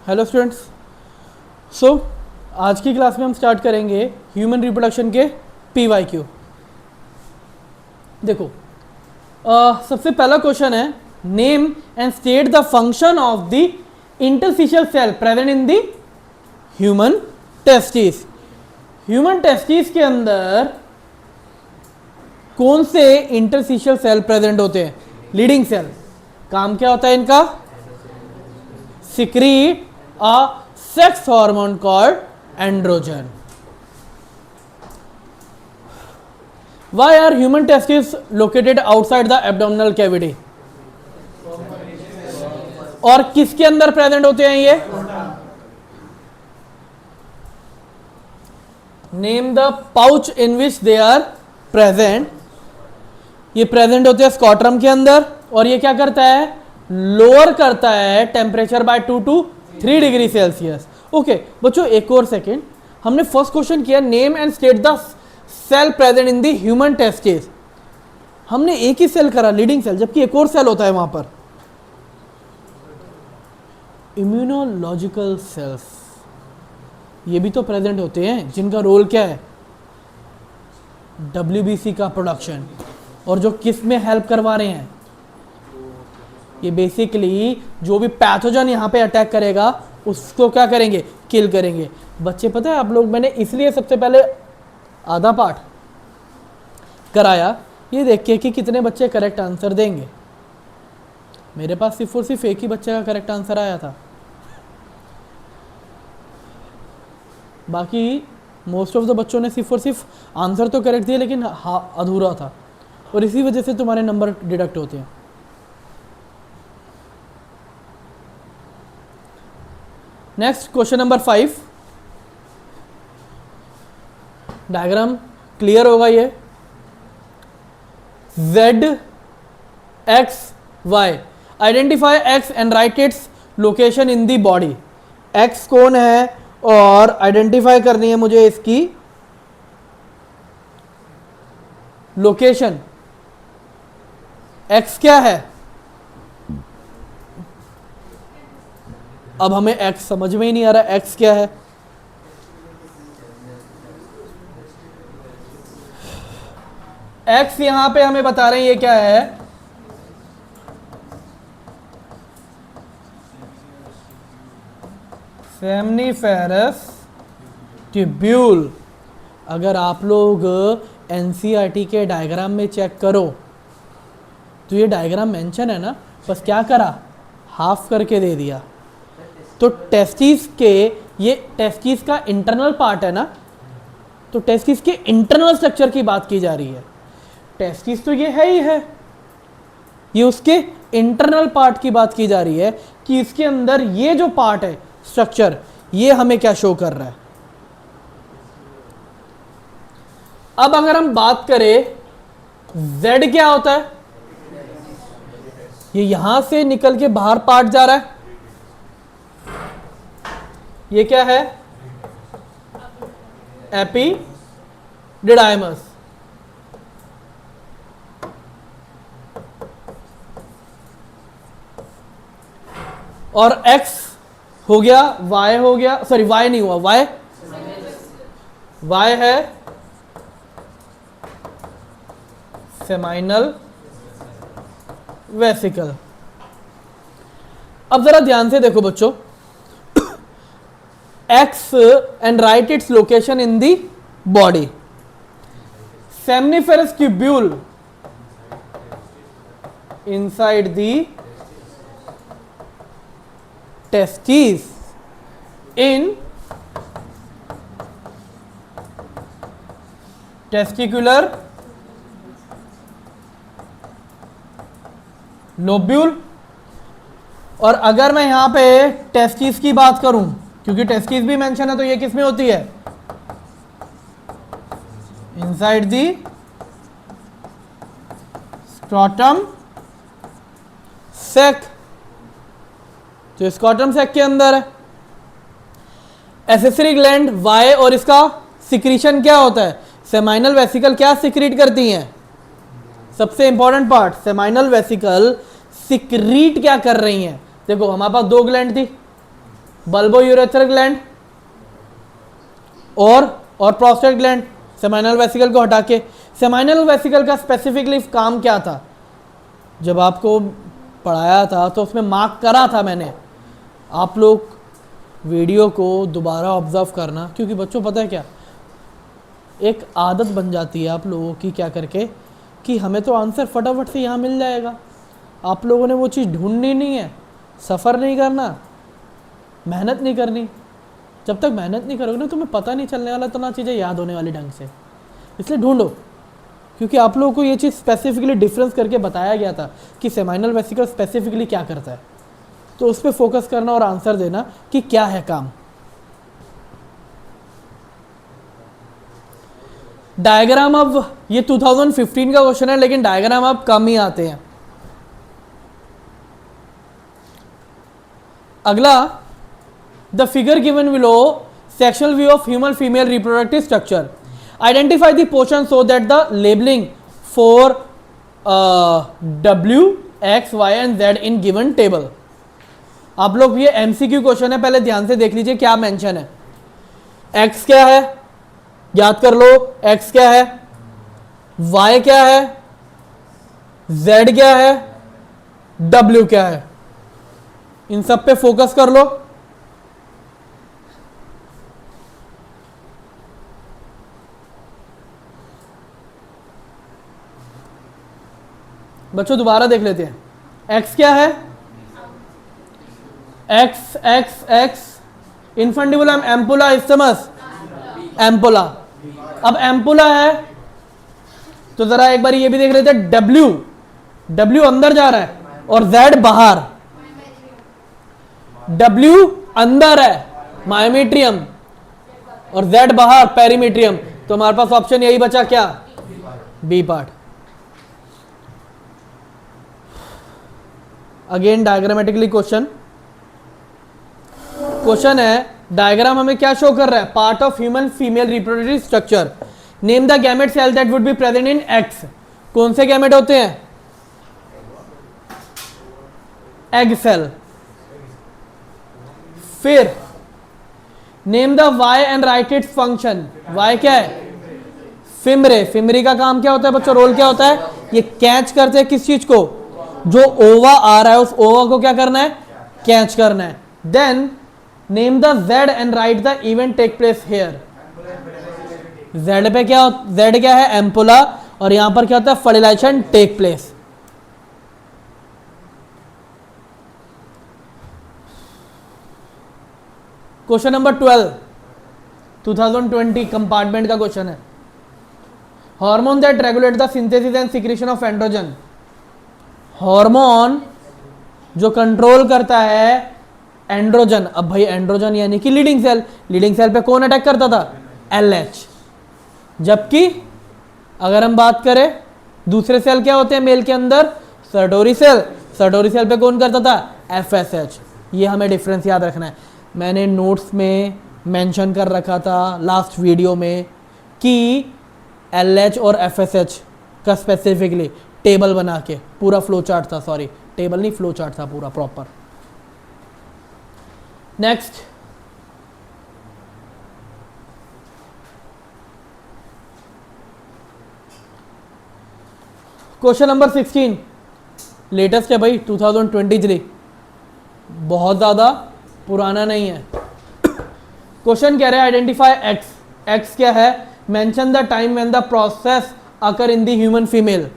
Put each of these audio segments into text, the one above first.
Hello students. सो आज की class में हम स्टार्ट करेंगे ह्यूमन रिप्रोडक्शन के PYQ। देखो सबसे पहला क्वेश्चन है, name and state the function of the interstitial cell present in the human testis. Human testis के अंदर कौन से इंटरस्टिशियल सेल प्रेजेंट होते हैं? Leydig cell. काम क्या होता है इनका? secrete a sex hormone called androgen. Why are human testes located outside the abdominal cavity? और किसके अंदर प्रेजेंट होते हैं ये? Name the pouch in which they are present. ये प्रेजेंट होते हैं स्कॉट्रम के अंदर, और ये क्या करता है? लोअर करता है temperature by 2 to 3 degree Celsius. Okay बच्चों, एक और सेकेंड। हमने फर्स्ट क्वेश्चन किया name and state the cell present in the human testis. हमने एक ही सेल करा, लीडिंग सेल, जबकि एक और सेल होता है वहां पर, इम्यूनोलॉजिकल सेल्स। ये भी तो प्रेजेंट होते हैं, जिनका रोल क्या है? WBC का प्रोडक्शन। और जो किस में हेल्प करवा रहे हैं? ये बेसिकली जो भी पैथोजन यहाँ पे अटैक करेगा उसको क्या करेंगे? किल करेंगे। बच्चे पता है आप लोग, मैंने इसलिए सबसे पहले आधा पार्ट कराया ये देख के कि कितने बच्चे करेक्ट आंसर देंगे। मेरे पास सिर्फ और सिर्फ एक ही बच्चे का करेक्ट आंसर आया था, बाकी मोस्ट ऑफ द बच्चों ने सिर्फ और सिर्फ आंसर तो करेक्ट दिए, लेकिन अधूरा था, और इसी वजह से तुम्हारे नंबर डिडक्ट होते हैं। Next question number 5। Diagram clear होगा ये। Z, X, Y। Identify X and write its location in the body. X कौन है और आइडेंटिफाई करनी है मुझे इसकी लोकेशन। X क्या है? अब हमें x समझ में ही नहीं आ रहा x क्या है। x यहां पे हमें बता रहे हैं ये क्या है? Seminiferous tubule. अगर आप लोग NCERT के डायग्राम में चेक करो तो ये डायग्राम मेंशन है ना, बस क्या करा? हाफ करके दे दिया। तो टेस्टिस के, ये टेस्टिस का इंटरनल पार्ट है ना, तो टेस्टिस के इंटरनल स्ट्रक्चर की बात की जा रही है। टेस्टिस तो ये है ही है, ये उसके इंटरनल पार्ट की बात की जा रही है कि इसके अंदर ये जो पार्ट है स्ट्रक्चर, ये हमें क्या शो कर रहा है। अब अगर हम बात करें Z क्या होता है? ये यहां से निकल के बाहर पार्ट जा रहा है, ये क्या है? एपिडिडाइमस। और X हो गया, Y हो गया, सॉरी Y नहीं हुआ, Y है सेमाइनल वेसिकल। अब जरा ध्यान से देखो बच्चों, X and write its location in the body. Seminiferous tubule inside the testes in testicular lobule। और अगर मैं यहां पे टेस्टिस की बात करूं, क्योंकि टेस्टिस भी मेंशन है, तो ये किस में होती है? Inside the scrotum sac. तो स्क्रॉटम सैक के अंदर है। एसेसरी ग्लैंड वाई, और इसका सिक्रीशन क्या होता है? सेमाइनल वेसिकल क्या सिक्रीट करती हैं? सबसे important part, seminal vesicle secrete क्या कर रही हैं? देखो हमारे पास 2 ग्लैंड थी, बल्बोयूरेथ्रल ग्लैंड और प्रोस्टेट ग्लैंड। सेमाइनल वेसिकल को हटा के, सेमाइनल वेसिकल का स्पेसिफिकली काम क्या था, जब आपको पढ़ाया था तो उसमें मार्क करा था मैंने। आप लोग वीडियो को दोबारा ऑब्जर्व करना, क्योंकि बच्चों पता है क्या, एक आदत बन जाती है आप लोगों की क्या करके कि हमें तो आंसर फटाफट से यहाँ मिल जाएगा। आप लोगों ने वो चीज़ ढूंढनी नहीं है, सफ़र नहीं करना, मेहनत नहीं करनी। जब तक मेहनत नहीं करोगे ना तुम्हें पता नहीं चलने वाला, तो ना चीज़ें याद होने वाली ढंग से। इसलिए ढूंढो, क्योंकि आप लोगों को ये चीज़ स्पेसिफिकली डिफरेंस करके बताया गया था कि सेमाइनल वेसिकल स्पेसिफिकली क्या करता है, तो उस पर फोकस करना और आंसर देना कि क्या है काम। डायग्राम अब ये 2015 का क्वेश्चन है, लेकिन डायग्राम अब कम ही आते हैं। अगला, the figure given below sectional view of human female reproductive structure, identify the portion so that the labelling for W, X, Y and Z in given table. आप लोग ये MCQ क्वेश्चन है, पहले ध्यान से देख लीजिए क्या मेंशन है। X क्या है, याद कर लो, X क्या है, Y क्या है, Z क्या है, W क्या है, इन सब पे फोकस कर लो। बच्चों दोबारा देख लेते हैं। X क्या है, X X X infundibulum, ampulla, isthmus, ampulla. अब एम्पुला है तो जरा एक बार ये भी देख लेते हैं, W अंदर जा रहा है और Z बाहर। W अंदर है मायोमेट्रियम और Z बाहर पेरीमेट्रियम, तो हमारे पास ऑप्शन यही बचा क्या, B part. Again diagrammatically question है, डायग्राम हमें क्या शो कर रहा है, part of human female reproductive structure, name the gamete cell that would be present in X। कौन से गैमेट होते हैं, एग सेल। फिर name the Y and write its function, Y क्या है, फिमरे। फिमरी का काम क्या होता है बच्चों, रोल क्या होता है, ये कैच करते हैं किस चीज को, जो ओवा आ रहा है उस ओवा को क्या करना है, कैच करना है। Then name the Z and write the event take place here. Z पे क्या, Z क्या है, एम्पुला, और यहां पर क्या होता है, fertilisation take place. Question number 12 2020 compartment का क्वेश्चन है। Hormone that regulate the synthesis and secretion of androgen. Hormone जो कंट्रोल करता है एंड्रोजन। अब भाई एंड्रोजन यानी कि लीडिंग सेल, लीडिंग सेल पे कौन अटैक करता था, LH। जबकि अगर हम बात करें दूसरे सेल क्या होते हैं मेल के अंदर, सर्टोरी सेल, सर्टोरी सेल पे कौन करता था, FSH। ये हमें डिफरेंस याद रखना है। मैंने नोट्स में मेंशन कर रखा था लास्ट वीडियो में कि LH और FSH का स्पेसिफिकली टेबल बना के, पूरा फ्लो चार्ट था, सॉरी टेबल नहीं फ्लो चार्ट था पूरा proper. Next, question number 16 latest है भाई, 2023, बहुत ज़्यादा पुराना नहीं है। क्वेश्चन कह रहे हैं आइडेंटिफाई X। X क्या है, mention the time when the process occur in the human female.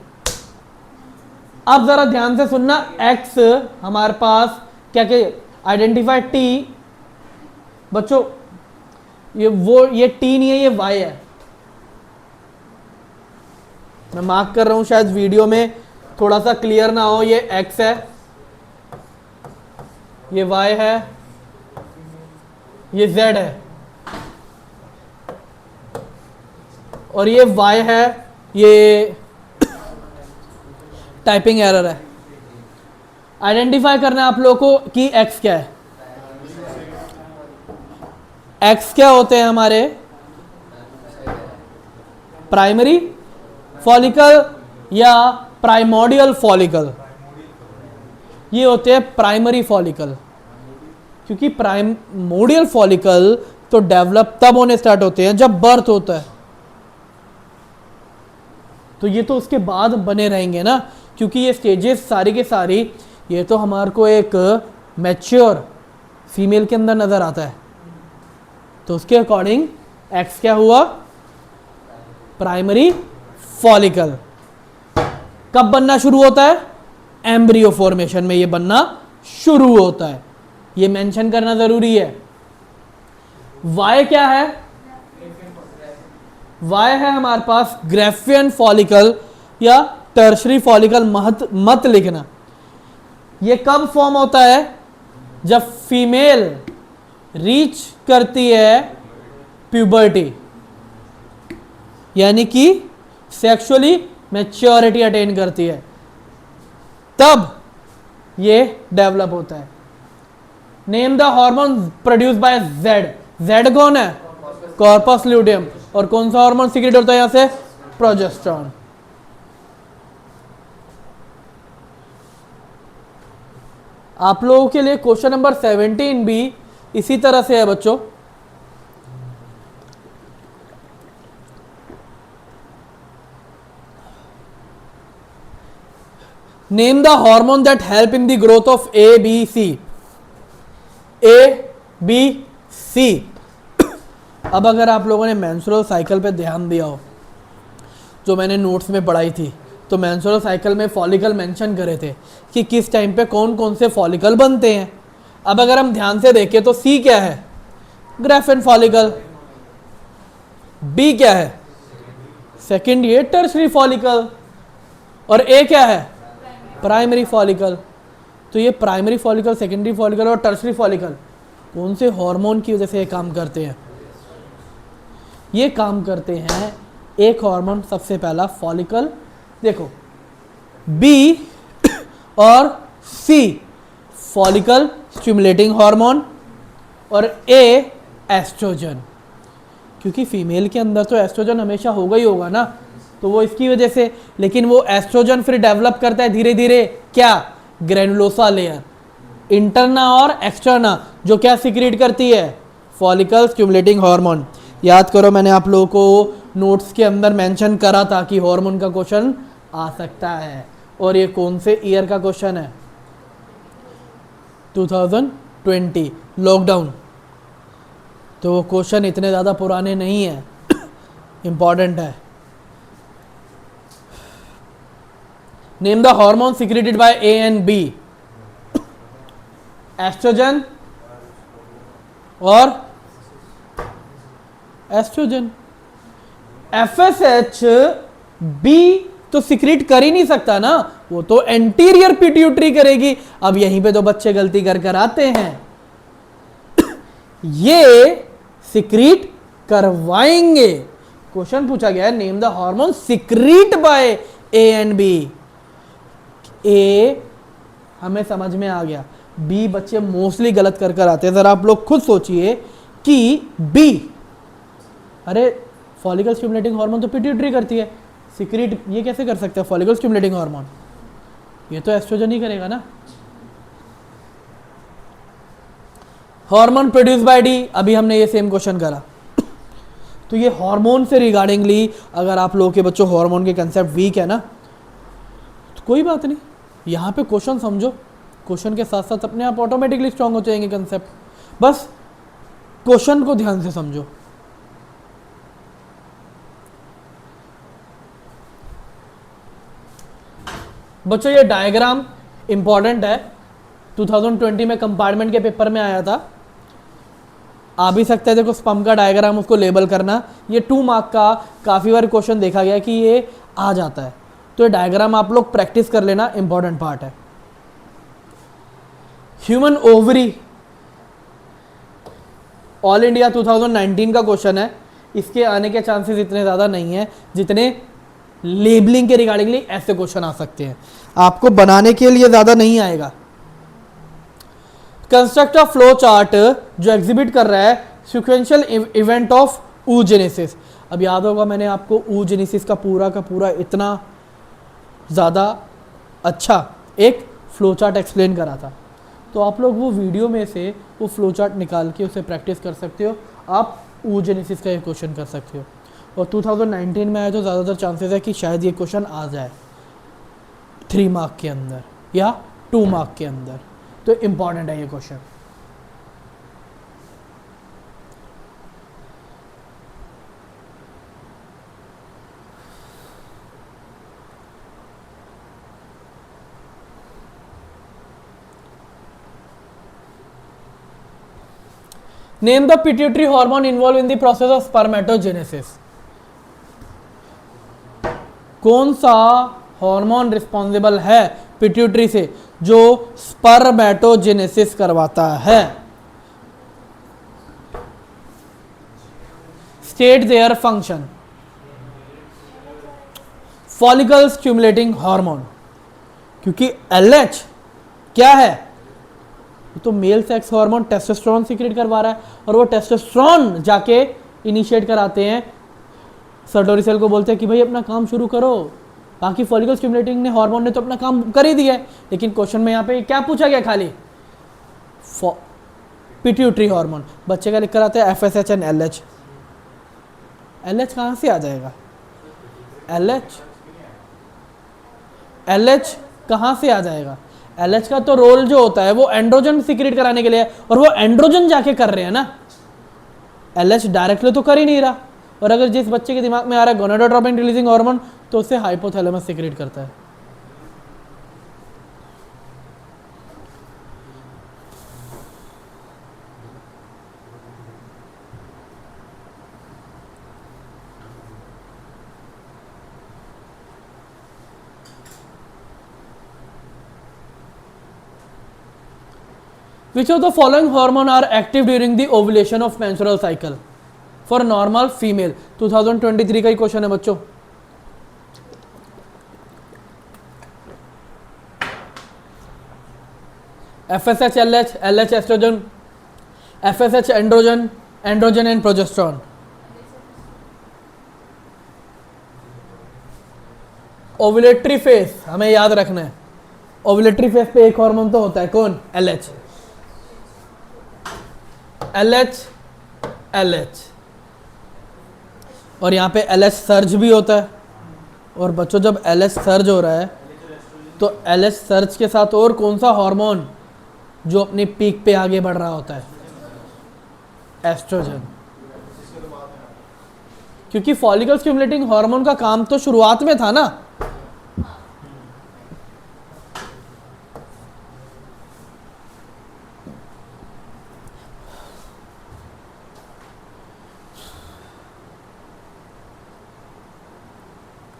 अब जरा ध्यान से सुनना, X हमारे पास क्या क्या, आइडेंटिफाई T। बच्चों ये T नहीं है, ये Y है। मैं मार्क कर रहा हूं, शायद वीडियो में थोड़ा सा क्लियर ना हो। ये X है, ये Y है, ये Z है, और ये Y है, ये टाइपिंग एरर है। आइडेंटिफाई करना है आप लोगों को कि X क्या है। X क्या होते हैं हमारे, प्राइमरी फॉलिकल या प्राइमोडियल फॉलिकल। ये होते हैं प्राइमरी फॉलिकल, क्योंकि प्राइमोडियल फॉलिकल तो डेवलप तब होने स्टार्ट होते हैं जब बर्थ होता है, तो ये तो उसके बाद बने रहेंगे ना, क्योंकि ये स्टेजेस सारी के सारी ये तो हमारे को एक मैच्योर फीमेल के अंदर नजर आता है, तो उसके अकॉर्डिंग एक्स क्या हुआ, प्राइमरी फॉलिकल। कब बनना शुरू होता है, एम्ब्रियो फॉर्मेशन में ये बनना शुरू होता है, ये मेंशन करना जरूरी है। वाई क्या है, वाई है हमारे पास ग्रेफियन फॉलिकल या टर्शरी फॉलिकल, मत लिखना। ये कब फॉर्म होता है, जब फीमेल रीच करती है प्यूबर्टी, यानी कि सेक्सुअली मैच्योरिटी अटेन करती है, तब ये डेवलप होता है। Name the hormone produce by Z, Z कौन है, कॉर्पस ल्यूटियम, और कौन सा हार्मोन सीक्रेट होता है यहां से, प्रोजेस्टेरोन। आप लोगों के लिए क्वेश्चन नंबर 17 भी इसी तरह से है बच्चों। Name the hormone that help in the growth of A B C, A B C. अब अगर आप लोगों ने मेंस्ट्रुअल साइकिल पे ध्यान दिया हो, जो मैंने नोट्स में पढ़ाई थी, तो मेंस्ट्रुअल साइकिल में फॉलिकल मेंशन करे थे कि किस टाइम पे कौन कौन से फॉलिकल बनते हैं। अब अगर हम ध्यान से देखें तो सी क्या है, ग्रेफियन फॉलिकल, बी क्या है, सेकेंडरी टर्शरी फॉलिकल, और ए क्या है, प्राइमरी फॉलिकल। तो ये प्राइमरी फॉलिकल, सेकेंडरी फॉलिकल और टर्शरी फॉलिकल कौन से हार्मोन की वजह से ये काम करते हैं, ये काम करते हैं एक हार्मोन, सबसे पहला फॉलिकल, देखो बी और सी फॉलिकल स्टिमुलेटिंग हार्मोन, और ए एस्ट्रोजन, क्योंकि फीमेल के अंदर तो एस्ट्रोजन हमेशा होगा ही होगा ना, तो वो इसकी वजह से। लेकिन वो एस्ट्रोजन फिर डेवलप करता है धीरे धीरे क्या, ग्रेनुलोसा लेयर, इंटरना और एक्सटर्ना, जो क्या सीक्रेट करती है, फॉलिकल स्टिमुलेटिंग हार्मोन। याद करो मैंने आप लोगों को नोट्स के अंदर मेंशन करा था कि हार्मोन का क्वेश्चन आ सकता है, और ये कौन से ईयर का क्वेश्चन है, 2020 लॉकडाउन, तो वो क्वेश्चन इतने ज़्यादा पुराने नहीं है, इंपॉर्टेंट है। Name the hormone secreted by A and B, oestrogen और एस्ट्रोजन। एफएसएच बी तो सीक्रेट कर ही नहीं सकता ना, वो तो एंटीरियर पिट्यूटरी करेगी। अब यहीं पे तो बच्चे गलती कर कर आते हैं, ये सीक्रेट करवाएंगे। क्वेश्चन पूछा गया है name the hormone secrete by A and B, A हमें समझ में आ गया, बी बच्चे मोस्टली गलत कर कर आते हैं। जरा आप लोग खुद सोचिए कि बी, अरे फॉलिकल स्टिमुलेटिंग हार्मोन तो पिट्यूटरी करती है, सीक्रेट ये कैसे कर सकते हैं फॉलिकल स्टिमुलेटिंग हार्मोन, ये तो एस्ट्रोजन ही करेगा ना। हार्मोन प्रोड्यूस बाय डी, अभी हमने ये सेम क्वेश्चन करा। तो ये हार्मोन से रिगार्डिंगली अगर आप लोगों के बच्चों हार्मोन के कंसेप्ट वीक है ना, तो कोई बात नहीं, यहाँ पे क्वेश्चन समझो, क्वेश्चन के साथ साथ अपने आप ऑटोमेटिकली स्ट्रांग हो जाएंगे कंसेप्ट, बस क्वेश्चन को ध्यान से समझो। बच्चों ये डायग्राम इंपॉर्टेंट है, 2020 में कंपार्टमेंट के पेपर में आया था, आ भी सकता है। देखो स्पम का डायग्राम, उसको लेबल करना, ये 2 मार्क का काफ़ी बार क्वेश्चन देखा गया कि ये आ जाता है, तो ये डायग्राम आप लोग प्रैक्टिस कर लेना, इंपॉर्टेंट पार्ट है। ह्यूमन ओवरी, ऑल इंडिया 2019 का क्वेश्चन है, इसके आने के चांसेस इतने ज़्यादा नहीं है जितने लेबलिंग के रिगार्डिंगली ऐसे क्वेश्चन आ सकते हैं, आपको बनाने के लिए ज़्यादा नहीं आएगा। कंस्ट्रक्ट अ फ्लो चार्ट जो एग्जिबिट कर रहा है सिक्वेंशियल इवेंट ऑफ oogenesis। अब याद होगा मैंने आपको oogenesis का पूरा इतना ज़्यादा अच्छा एक फ्लो चार्ट एक्सप्लेन करा था, तो आप लोग वो वीडियो में से वो फ्लो चार्ट निकाल के उसे प्रैक्टिस कर सकते हो। आप oogenesis का ये क्वेश्चन कर सकते हो, और 2019 में आया तो ज़्यादातर चांसेस है कि शायद ये क्वेश्चन आ जाए 3 मार्क के अंदर या 2 मार्क के अंदर, तो इम्पॉर्टेंट है ये question. Name the pituitary hormone involve in the process of spermatogenesis. कौन सा हार्मोन रिस्पॉन्सिबल है पिट्यूटरी से जो स्पर्मेटोजेनेसिस करवाता है? State their function. Follicle stimulating hormone, क्योंकि एलएच क्या है? तो male sex hormone testosterone secret करवा रहा है, और वो टेस्टोस्टेरोन जाके इनिशिएट कराते हैं सर्टोरी सेल को, बोलते हैं कि भाई अपना काम शुरू करो। बाकी फॉलिकल स्टिमुलेटिंग ने हार्मोन ने तो अपना काम कर ही दिया है, लेकिन क्वेश्चन में यहाँ पे क्या पूछा गया? खाली पिट्यूटरी हार्मोन। बच्चे का लिख कर आते हैं एफएसएच एंड एलएच। एलएच कहाँ से आ जाएगा? एलएच कहाँ से आ जाएगा? एलएच का तो रोल जो होता है वो एंड्रोजन सीक्रेट कराने के लिए है, और वो एंड्रोजन जाके कर रहे हैं ना। एलएच डायरेक्टली तो कर ही नहीं रहा, और अगर जिस बच्चे के दिमाग में आ रहा है गोनाडोट्रोपिन रिलीजिंग हार्मोन, तो उससे हाइपोथैलेमस सीक्रेट करता है। Which of the following hormone are active during the ovulation of menstrual cycle for normal female? 2023 का ही क्वेश्चन है बच्चों। FSH, LH, LH oestrogen, FSH androgen, androgen and progesterone. Ovulatory phase हमें याद रखना है। ओवुलेटरी फेज पे एक हार्मोन तो होता है, कौन? LH। LH और यहाँ पे LH सर्ज भी होता है। और बच्चों जब LH सर्ज हो रहा है तो LH सर्ज के साथ और कौन सा हार्मोन जो अपनी पीक पे आगे बढ़ रहा होता है? एस्ट्रोजन। क्योंकि फॉलिकल स्टिमुलेटिंग हार्मोन का काम तो शुरुआत में था ना।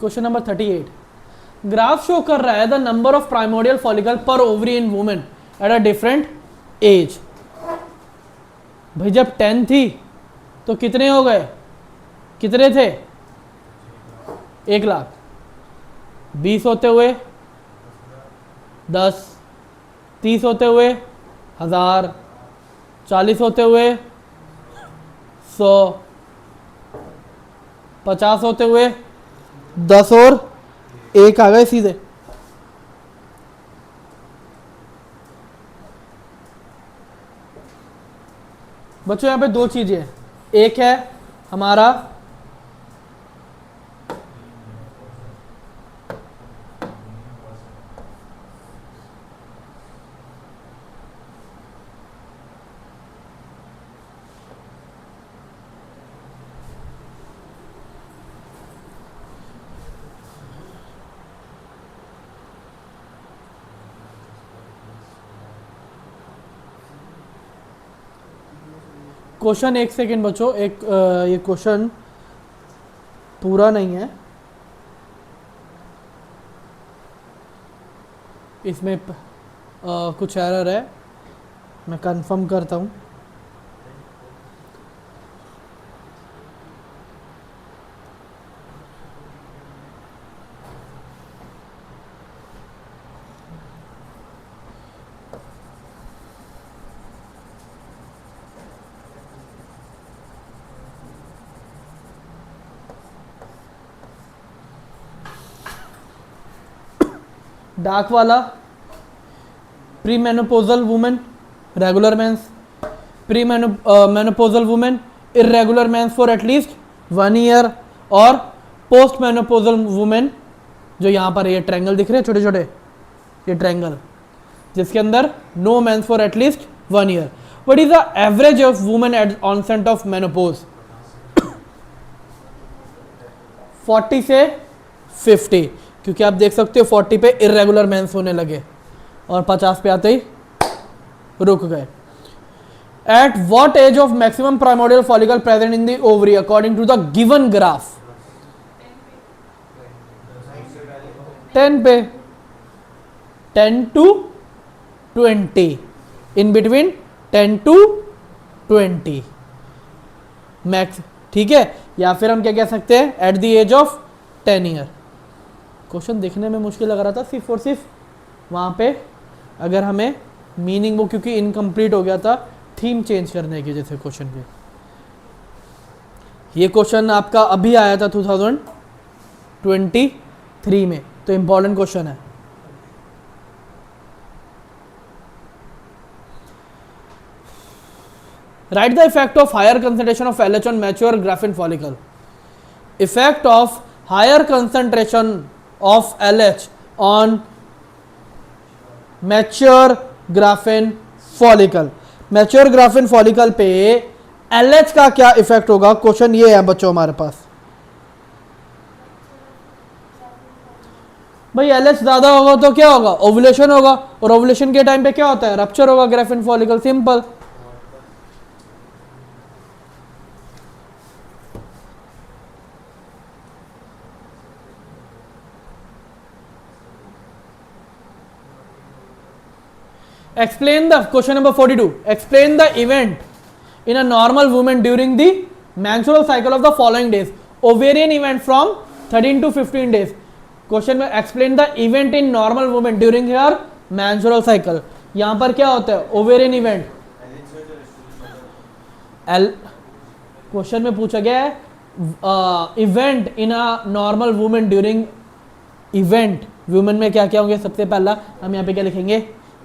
क्वेश्चन नंबर 38, ग्राफ शो कर रहा है the number of primordial follicle per ovary in women at a different age. भाई जब 10 थी तो कितने हो गए? कितने थे? 1 लाख। 20 होते हुए 10, 30 होते हुए 1000, 40 होते हुए 100, 50 होते हुए 10 और 1 आ गए सीधे। बच्चों यहाँ पे 2 चीजें हैं। एक है हमारा क्वेश्चन, एक सेकेंड बच्चों, ये क्वेश्चन पूरा नहीं है, इसमें कुछ एरर है, मैं कंफर्म करता हूँ। डार्क वाला pre menopausal women regular menses, pre menopausal women irregular menses for at least 1 year, और पोस्ट मेनोपोजल वुमेन, जो यहाँ पर ये ट्रायंगल दिख रहे हैं छोटे छोटे, ये ट्रायंगल जिसके अंदर no menses for at least 1 year. What is the average of women at onset of menopause? 40 से 50, क्योंकि आप देख सकते हो 40 पे इरेगुलर मेंस होने लगे और 50 पे आते ही रुक गए। At what age of maximum primordial follicle present in the ovary according to the given graph? 10 पे, 10 to 20, in between 10 to 20 max, ठीक है। या फिर हम क्या कह सकते हैं, at the age of 10 year. Question देखने में मुश्किल लग रहा था सिर्फ और सिर्फ वहाँ पे अगर हमें मीनिंग वो, क्योंकि इनकम्प्लीट हो गया था थीम चेंज करने की वजह से क्वेश्चन के। ये क्वेश्चन आपका अभी आया था 2023 में, तो इंपॉर्टेंट क्वेश्चन है। Write the effect of higher concentration of LH on mature Graafian follicle. Effect of higher concentration of LH on mature Graafian follicle. Mature Graafian follicle पे LH का क्या इफेक्ट होगा? क्वेश्चन ये है बच्चों हमारे पास। भाई LH ज्यादा होगा तो क्या होगा? ओवुलेशन होगा, और ओवुलेशन के टाइम पे क्या होता है? रप्चर होगा graphene follicle, simple. Explain the question number 42. Explain the event in a normal woman during the menstrual cycle of the following days. Ovarian event from 13 to 15 days. Question में explain the event in normal woman during her menstrual cycle. यहाँ पर क्या होता है? Ovarian event. Question में पूछा गया है event in a normal women during event. Women में क्या क्या होंगे? सबसे पहला हम यहाँ पे क्या लिखेंगे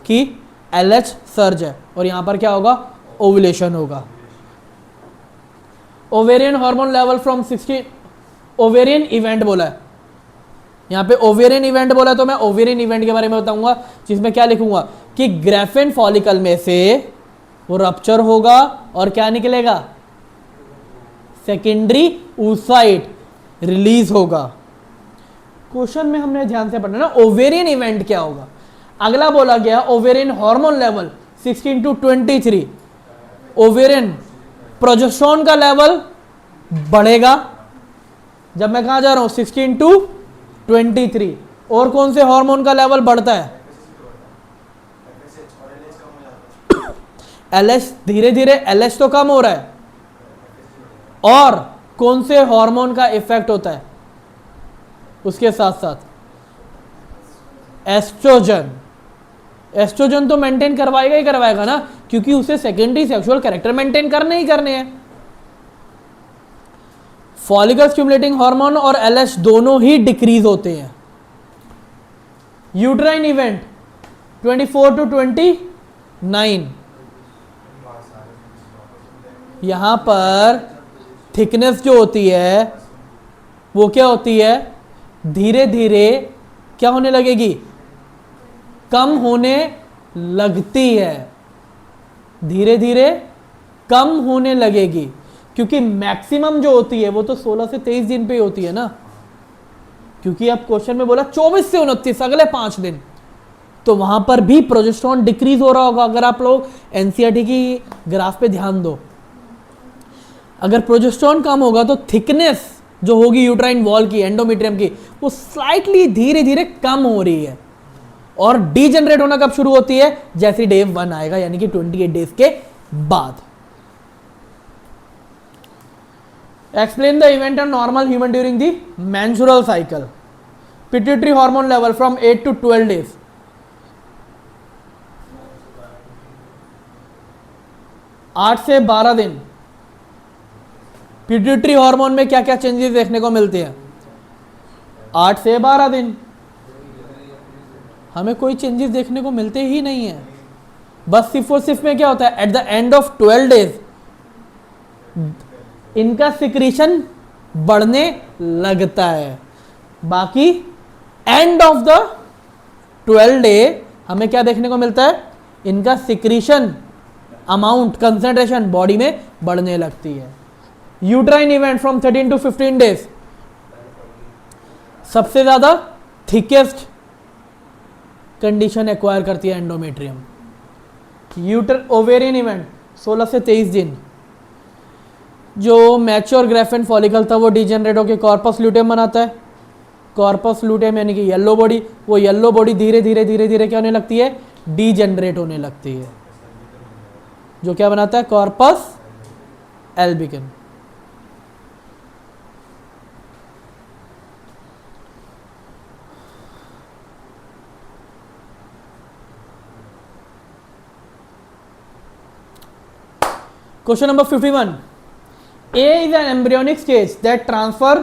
कि LH सर्ज है, और यहां पर क्या होगा? ओवुलेशन होगा। Ovarian hormone level from 60, ovarian event बोला है यहां पे, ओवेरियन इवेंट बोला है, तो मैं ओवेरियन इवेंट के बारे में बताऊंगा, जिसमें क्या लिखूंगा कि ग्राफिन फॉलिकल में से वो रप्चर होगा और क्या निकलेगा? सेकेंडरी oocyte रिलीज होगा। क्वेश्चन में हमने ध्यान से पढ़ना ना ओवेरियन इवेंट क्या होगा। अगला बोला गया ovarian hormone level 16 to 23, ovarian progesterone का लेवल बढ़ेगा जब मैं कहा जा रहा हूं 16 to 23। और कौन से हार्मोन का लेवल बढ़ता है? LH, धीरे धीरे LH तो कम हो रहा है, और कौन से हार्मोन का इफेक्ट होता है उसके साथ साथ? एस्ट्रोजन। एस्ट्रोजन तो मेंटेन करवाएगा ही करवाएगा ना, क्योंकि उसे सेकेंडरी सेक्सुअल कैरेक्टर मेंटेन करने ही करने हैं। फॉलिकल स्टिमुलेटिंग हार्मोन और LH दोनों ही डिक्रीज होते हैं। यूट्राइन इवेंट 24 to 29, यहां पर थिकनेस जो होती है वो क्या होती है? धीरे धीरे क्या होने लगेगी? कम होने लगती है, धीरे धीरे कम होने लगेगी, क्योंकि मैक्सिमम जो होती है वो तो 16 से 23 दिन पे ही होती है ना, क्योंकि अब क्वेश्चन में बोला 24 से 29 अगले 5 दिन, तो वहां पर भी प्रोजेस्टेरोन डिक्रीज हो रहा होगा। अगर आप लोग एनसीईआरटी की ग्राफ पे ध्यान दो, अगर प्रोजेस्टेरोन कम होगा तो थिकनेस जो होगी यूट्राइन वॉल की, एंडोमेट्रियम की, वो स्लाइटली धीरे धीरे कम हो रही है। और डीजेनरेट होना कब शुरू होती है? जैसे डे 1 आएगा, यानी कि 28 डेज के बाद। Explain the event on normal human during the menstrual cycle. Pituitary hormone level from 8 to 12 days. 8 से 12 दिन। पिट्यूटरी हार्मोन में क्या क्या चेंजेस देखने को मिलते हैं? 8 से 12 दिन हमें कोई चेंजेस देखने को मिलते ही नहीं है। बस सिर्फ और सिर्फ में क्या होता है, at the end of 12 days इनका सिक्रीशन बढ़ने लगता है। बाकी एंड ऑफ द 12 डे हमें क्या देखने को मिलता है, इनका सिक्रीशन अमाउंट कंसंट्रेशन बॉडी में बढ़ने लगती है। Uterine event from 13 to 15 days, सबसे ज्यादा थिकेस्ट कंडीशन एक्वायर करती है एंडोमेट्रियम। ओवेरियन इवेंट 16 से 23 दिन, जो मैच्योर ग्रेफेन फॉलिकल था वो डिजेनरेट होकर कॉर्पस ल्यूटेम बनाता है। कॉर्पस ल्यूटेम यानी कि येलो बॉडी, वो येलो बॉडी धीरे धीरे धीरे धीरे क्या होने लगती है, डीजेनरेट होने लगती है, जो क्या बनाता है, corpus albicans. Question number 51. A is an embryonic stage that transfer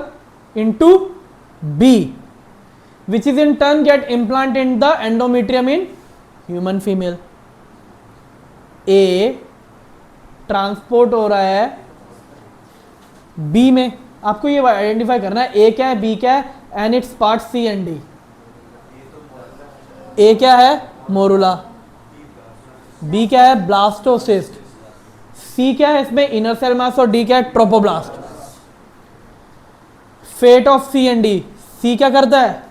into B, which is in turn get implanted in the endometrium in human female. A transport हो रहा है B में, आपको ये आइडेंटिफाई करना है A क्या है, B क्या है, and it's part C and D। A क्या है, मोरुला, B क्या है, ब्लास्टोसिस्ट, C क्या है इसमें, इनर सेल मास, और D क्या है, trophoblast. Fate of C and D, C क्या करता है,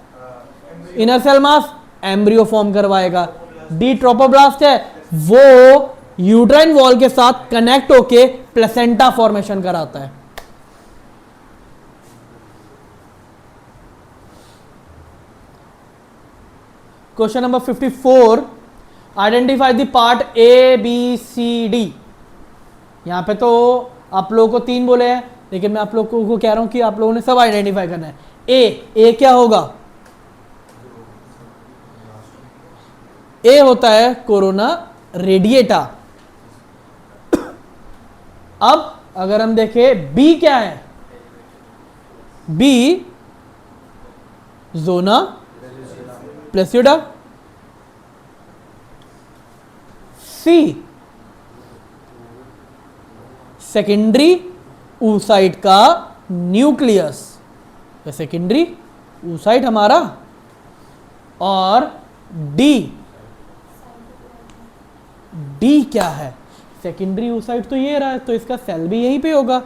inner cell mass, embryo form करवाएगा। D ट्रोपोब्लास्ट है, वो यूट्राइन वॉल के साथ कनेक्ट होके प्लेसेंटा फॉर्मेशन कराता है। Question number 54, identify the part ABCD। यहां पे तो आप लोगों को 3 बोले हैं, लेकिन मैं आप लोगों को कह रहा हूं कि आप लोगों ने सब आइडेंटिफाई करना है। ए क्या होगा, ए होता है कोरोना रेडिएटा। अब अगर हम देखें बी क्या है, बी जोना प्लेसिडा। सी सेकेंडरी oocyte का न्यूक्लियस, सेकेंडरी oocyte हमारा, और डी क्या है, सेकेंडरी oocyte तो ये रहा है, तो इसका सेल भी यहीं पे होगा,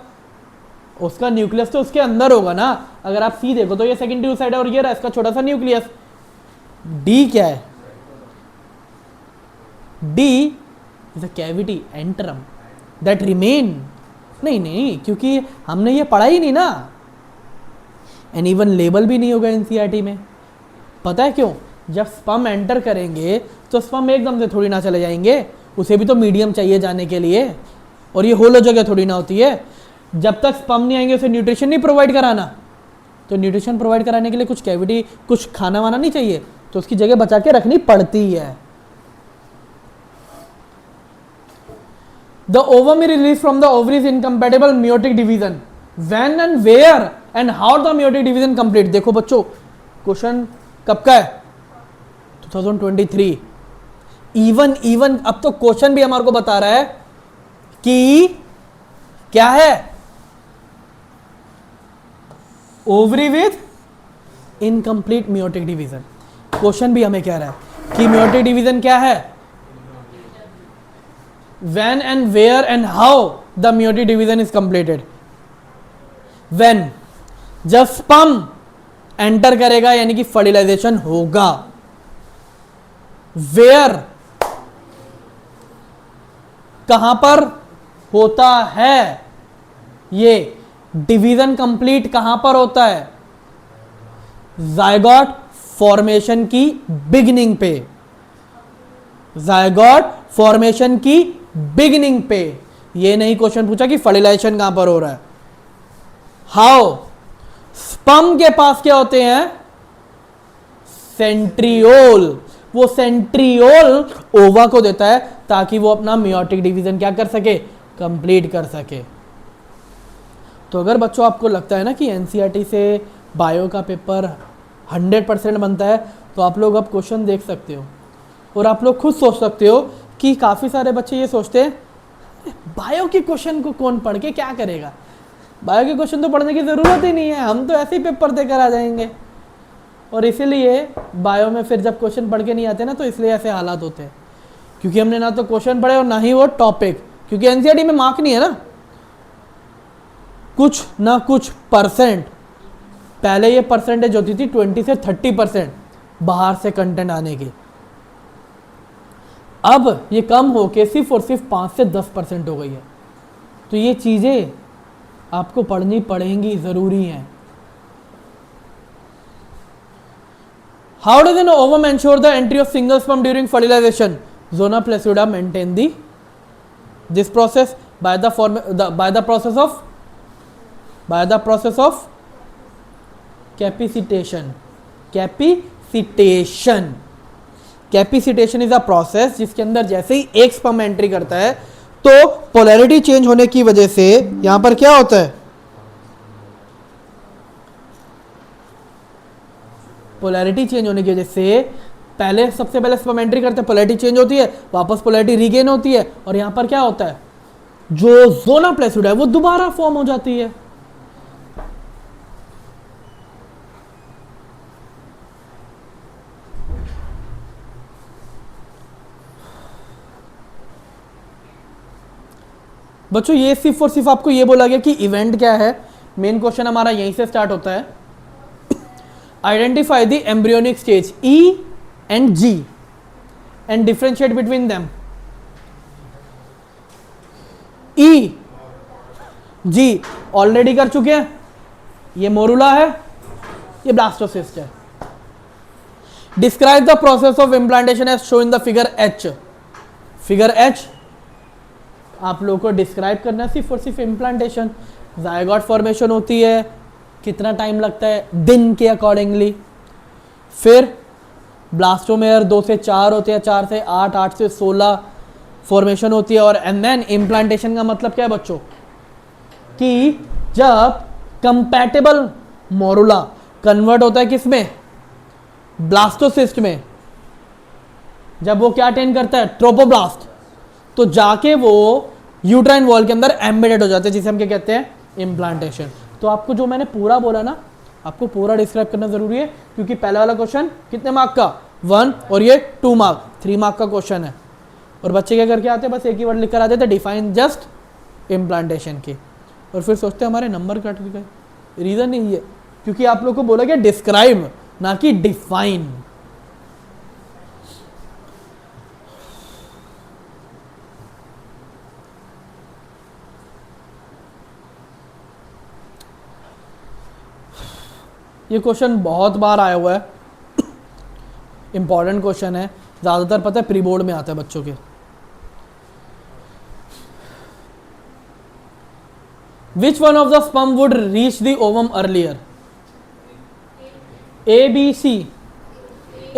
उसका न्यूक्लियस तो उसके अंदर होगा ना। अगर आप सी देखो तो ये सेकेंडरी oocyte है और ये रहा इसका छोटा सा न्यूक्लियस। डी क्या है, D is a cavity antrum that remain, नहीं क्योंकि हमने ये पढ़ा ही नहीं ना, एंड इवन लेबल भी नहीं होगा एनसीईआरटी में। पता है क्यों, जब स्पर्म एंटर करेंगे तो स्पर्म एकदम से थोड़ी ना चले जाएंगे, उसे भी तो मीडियम चाहिए जाने के लिए, और ये होलो जगह थोड़ी ना होती है। जब तक स्पर्म नहीं आएंगे उसे न्यूट्रिशन नहीं प्रोवाइड कराना, तो न्यूट्रिशन प्रोवाइड कराने के लिए कुछ कैविटी, कुछ खाना वाना नहीं चाहिए, तो उसकी जगह बचा के रखनी पड़ती है। The ovum is released from the ovaries incompatible meiotic division. When and where and how the meiotic division complete? देखो बच्चों, क्वेश्चन कब का है, 2023। इवन अब तो क्वेश्चन भी हमारे को बता रहा है कि क्या है, ovary with incomplete meiotic division. Question भी हमें कह रहा है कि meiotic डिवीजन क्या है, when and where and how the meiotic division is completed. when, जब स्पर्म एंटर करेगा यानी कि फर्टिलाइजेशन होगा। where, कहां पर होता है, ये डिवीजन कंप्लीट कहां पर होता है, जायगोट फॉर्मेशन की बिगिनिंग पे, जायगोट फॉर्मेशन की बिगिनिंग पे। ये नहीं क्वेश्चन पूछा कि फर्टिलाइजेशन कहां पर हो रहा है। हाउ, स्पर्म के पास क्या होते हैं, सेंट्रियोल, वो सेंट्रियोल ओवा को देता है ताकि वो अपना meiotic डिवीजन क्या कर सके, कंप्लीट कर सके। तो अगर बच्चों आपको लगता है ना कि एनसीईआरटी से बायो का पेपर 100% बनता है, तो आप लोग अब क्वेश्चन देख सकते हो और आप लोग खुद सोच सकते हो कि काफ़ी सारे बच्चे ये सोचते हैं बायो के क्वेश्चन को कौन पढ़ के क्या करेगा, बायो के क्वेश्चन तो पढ़ने की ज़रूरत ही नहीं है, हम तो ऐसे ही पेपर देकर आ जाएंगे। और इसीलिए बायो में फिर जब क्वेश्चन पढ़ के नहीं आते ना, तो इसलिए ऐसे हालात होते हैं, क्योंकि हमने ना तो क्वेश्चन पढ़े और ना ही वो टॉपिक, क्योंकि एनसीईआरटी में मार्क नहीं है ना, कुछ ना कुछ परसेंट। पहले ये परसेंटेज होती थी 20 से 30% बाहर से कंटेंट आने की, अब ये कम होके सिर्फ और सिर्फ 5 से 10% हो गई है। तो ये चीज़ें आपको पढ़नी पड़ेंगी, ज़रूरी हैं। How does an ovum ensure the entry of single sperm during fertilization? Zona pellucida maintain this process by the process of capacitation. Capacitation is a process जिसके अंदर जैसे ही एक स्पर्म एंट्री करता है तो पोलैरिटी चेंज होने की वजह से यहां पर क्या होता है, पोलैरिटी चेंज होने की वजह से पहले सबसे पहले स्पर्म एंट्री करते हैं, पोलैरिटी चेंज होती है, वापस पोलैरिटी रीगेन होती है, और यहां पर क्या होता है, जो ज़ोना पेलुसिडा है वो दोबारा फॉर्म हो जाती है। बच्चों ये सिर्फ और सिर्फ आपको ये बोला गया कि इवेंट क्या है, मेन क्वेश्चन हमारा यहीं से स्टार्ट होता है। Identify the embryonic stage E and G and differentiate between them. E G already कर चुके हैं, ये मोरुला है, ये ब्लास्टोसिस्ट है। Describe the process of implantation as show in the figure H। Figure H आप लोगों को डिस्क्राइब करना सिर्फ और सिर्फ इम्प्लांटेशन, जायगोट फॉर्मेशन होती है, कितना टाइम लगता है दिन के अकॉर्डिंगली, फिर ब्लास्टोमेयर 2 से 4 होते हैं, 4 से 8, 8 से 16 फॉर्मेशन होती है, और एंड देन इम्प्लांटेशन का मतलब क्या है बच्चों, कि जब कंपैटिबल मोरुला कन्वर्ट होता है किसमें, ब्लास्टोसिस्ट में, जब वो क्या अटेन करता है, ट्रोपोब्लास्ट, तो जाके वो यूट्राइन वॉल के अंदर एम्बेडेड हो जाते हैं, जिसे हम क्या कहते हैं, इम्प्लांटेशन। तो आपको जो मैंने पूरा बोला ना, आपको पूरा डिस्क्राइब करना जरूरी है, क्योंकि पहला वाला क्वेश्चन कितने मार्क का, 1, और ये 2 मार्क, 3 मार्क का क्वेश्चन है। और बच्चे क्या करके आते हैं, बस एक ही वर्ड लिख कर आते थे, डिफाइन जस्ट इम्प्लांटेशन की, और फिर सोचते हमारे नंबर कट गए। रीज़न यही है क्योंकि आप लोग को बोला गया डिस्क्राइब, ना कि डिफाइन। ये क्वेश्चन बहुत बार आया हुआ है, इंपॉर्टेंट क्वेश्चन है, ज़्यादातर पता है प्री बोर्ड में आता है बच्चों के। Which one of the sperm would reach the ovum earlier? A B C।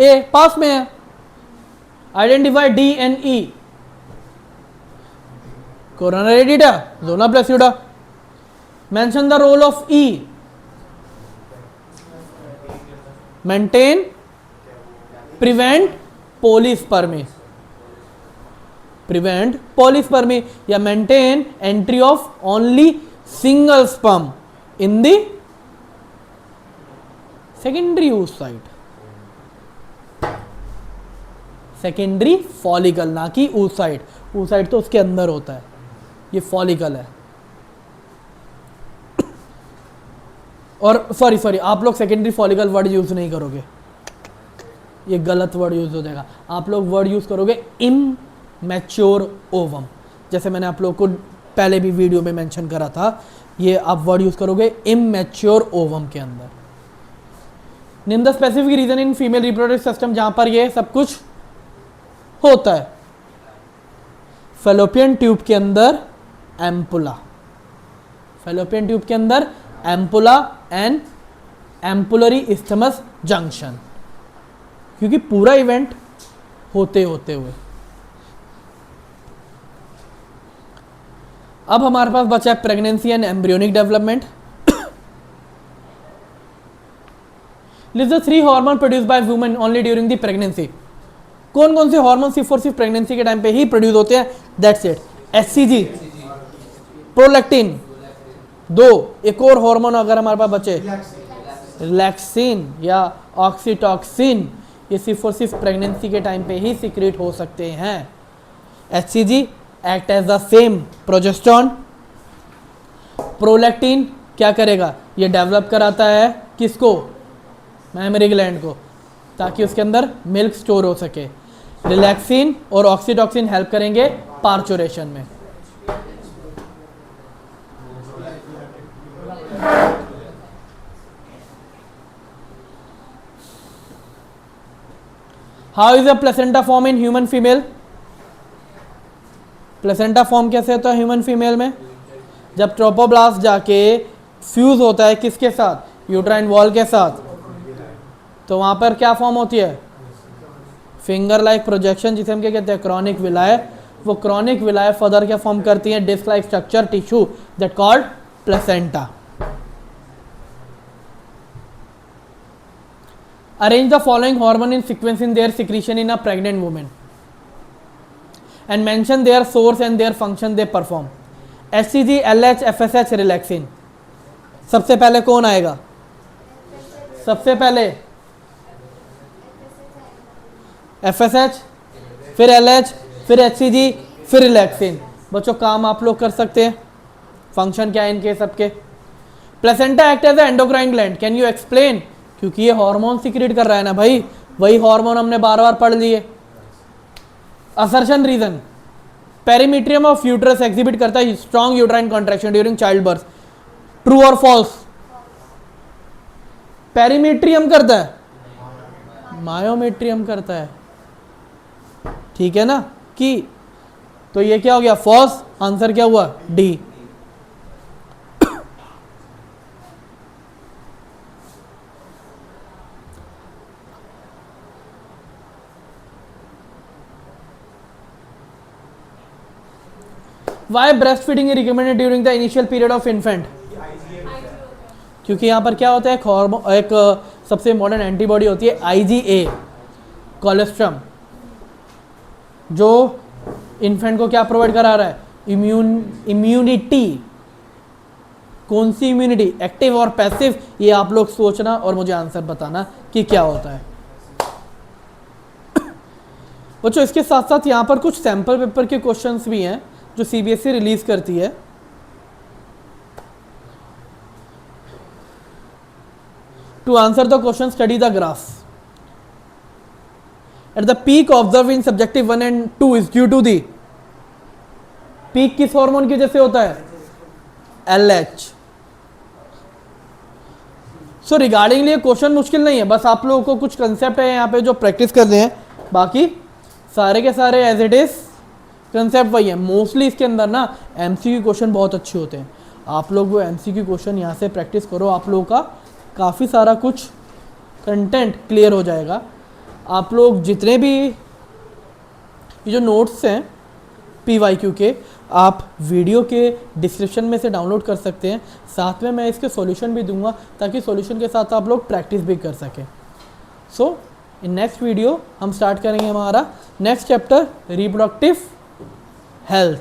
A पास में है। Identify D and E। Corona radiata, zona pellucida. Mention the role of E। Maintain, prevent polyspermy, prevent polyspermy, या maintain entry of only single sperm in the secondary oocyte, secondary follicle, ना कि oocyte। oocyte तो उसके अंदर होता है, ये follicle है। और सॉरी आप लोग सेकेंडरी फॉलिकल वर्ड यूज नहीं करोगे, ये गलत वर्ड यूज हो जाएगा। आप लोग वर्ड यूज करोगे इमैच्योर ओवम, जैसे मैंने आप लोग को पहले भी वीडियो में मेंशन करा था, ये आप वर्ड यूज करोगे इमैच्योर ओवम के अंदर। Name the specific region in female reproductive system जहां पर ये सब कुछ होता है। फेलोपियन ट्यूब के अंदर एम्पुला, फेलोपियन ट्यूब के अंदर ampulla and ampullary isthmus junction, क्योंकि पूरा इवेंट होते होते हुए। अब हमारे पास बचा है pregnancy and embryonic development. List the 3 hormone produced by women only during the pregnancy. कौन कौन से हार्मोन सिर्फ और सिर्फ प्रेगनेंसी के टाइम पे ही प्रोड्यूस होते हैं? दैट्स इट, एचसीजी, प्रोलैक्टिन, दो एक और हार्मोन अगर हमारे पास बचे, रिलैक्सिन या ऑक्सीटॉक्सिन, ये सिर्फ और सिर्फ प्रेगनेंसी के टाइम पे ही सीक्रेट हो सकते हैं। HCG act as the same progesterone. Prolactin क्या करेगा? ये डेवलप कराता है किसको? मैमरी ग्लैंड को, ताकि उसके अंदर मिल्क स्टोर हो सके। रिलैक्सिन और ऑक्सीटॉक्सिन हेल्प करेंगे पार्चुरेशन में। How is a placenta form in human female? Placenta form कैसे होता है ह्यूमन फीमेल में? जब ट्रोपोब्लास्ट जाके फ्यूज होता है किसके साथ? यूट्राइन वॉल के साथ, तो वहां पर क्या फॉर्म होती है? फिंगर लाइक प्रोजेक्शन, जिसे हम क्या कहते हैं? Chorionic villi. वो क्रॉनिक विलाय फर्दर क्या फॉर्म करती है? Disc like structure tissue that called placenta. Arrange the following hormone in sequence in their secretion in a pregnant woman and mention their source and their function they perform. HCG, LH, FSH, relaxin. सबसे पहले कौन आएगा? सबसे पहले FSH, फिर LH, फिर HCG, फिर relaxin. बच्चों काम आप लोग कर सकते हैं। फंक्शन क्या है इनके सबके? Placenta act as endocrine gland, can you explain? क्योंकि ये हार्मोन सीक्रेट कर रहा है ना भाई, वही हार्मोन हमने बार बार पढ़ लिए। Assertion reason, perimetrium of uterus exhibit करता है strong uterine contraction during child birth. True और फॉल्स? पेरीमीट्रियम करता है, मायोमेट्रियम करता है, ठीक है ना कि? तो ये क्या हो गया? फॉल्स। आंसर क्या हुआ? D. Why breastfeeding is recommended during the initial period of infant? क्योंकि यहाँ पर क्या होता है? एक सबसे मॉडर्न एंटीबॉडी होती है IgA, कोलेस्ट्रम, जो इन्फेंट को क्या प्रोवाइड करा रहा है? इम्यूनिटी। कौन सी इम्यूनिटी? एक्टिव और पैसिव? ये आप लोग सोचना और मुझे आंसर बताना कि क्या होता है। बच्चों इसके साथ साथ यहाँ पर कुछ सैंपल पेपर के क्वेश्चंस भी हैं जो CBSE रिलीज करती है। To answer the question study the graph. At the peak observe in subjective 1 and 2 is due to the peak किस हार्मोन की वजह से होता है? LH। सो रिगार्डिंगली ये क्वेश्चन मुश्किल नहीं है, बस आप लोगों को कुछ कंसेप्ट है यहाँ पे जो प्रैक्टिस कर रहे हैं, बाकी सारे के सारे एज इट इज कंसेप्ट वही है। मोस्टली इसके अंदर ना MCQ क्वेश्चन बहुत अच्छे होते हैं। आप लोग वो MCQ क्वेश्चन यहाँ से प्रैक्टिस करो, आप लोगों का काफ़ी सारा कुछ कंटेंट क्लियर हो जाएगा। आप लोग जितने भी ये जो नोट्स हैं PYQ के, आप वीडियो के डिस्क्रिप्शन में से डाउनलोड कर सकते हैं। साथ में मैं इसके सॉल्यूशन भी दूंगा ताकि सॉल्यूशन के साथ आप लोग प्रैक्टिस भी कर सकें। सो इन नेक्स्ट वीडियो हम स्टार्ट करेंगे हमारा नेक्स्ट चैप्टर, रिप्रोडक्टिव हेल्थ।